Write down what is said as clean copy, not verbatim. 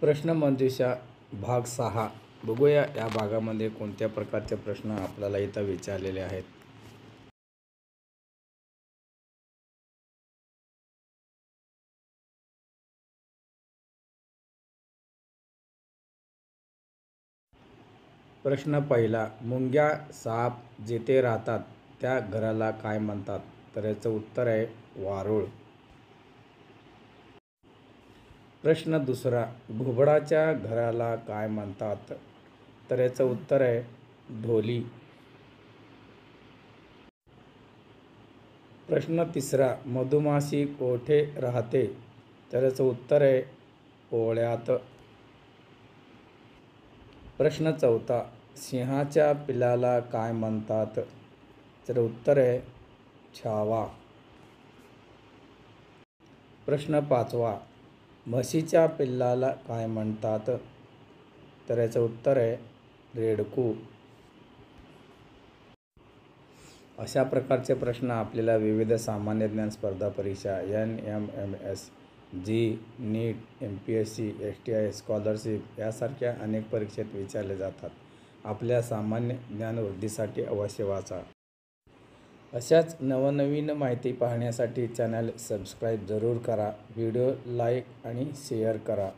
प्रश्नमंजुषा भाग 6 बघूया. या भागामध्ये कोणत्या प्रकारचे प्रश्न आपल्याला इथं विचारलेले आहेत. प्रश्न पहिला, मुंग्या साप जिथे राहतात त्या घराला काय म्हणतात? तर याचं उत्तर आहे वारूळ. प्रश्न दुसरा, घुबडाच्या घराला काय म्हणतात? तर याचं उत्तर आहे ढोली. प्रश्न तिसरा, मधुमाशी कोठे राहते? तर याचं उत्तर आहे पोळ्यात. प्रश्न चौथा, सिंहाच्या पिल्लाला काय म्हणतात? तर उत्तर आहे छावा. प्रश्न पाचवा, म्हशीच्या पिल्लाला काय म्हणतात? तर याचं उत्तर आहे रेडकू. अशा प्रकारचे प्रश्न आपल्याला विविध सामान्य ज्ञान स्पर्धा परीक्षा NMMS, जी, नीट, MPSC, STI, स्कॉलरशिप यासारख्या अनेक परीक्षेत विचारले जातात. आपल्या सामान्य ज्ञानवृद्धीसाठी अवश्य वाचा. अशाच नवनवीन माहिती पाहण्यासाठी चॅनल सबस्क्राईब जरूर करा. व्हिडिओ लाईक आणि शेअर करा.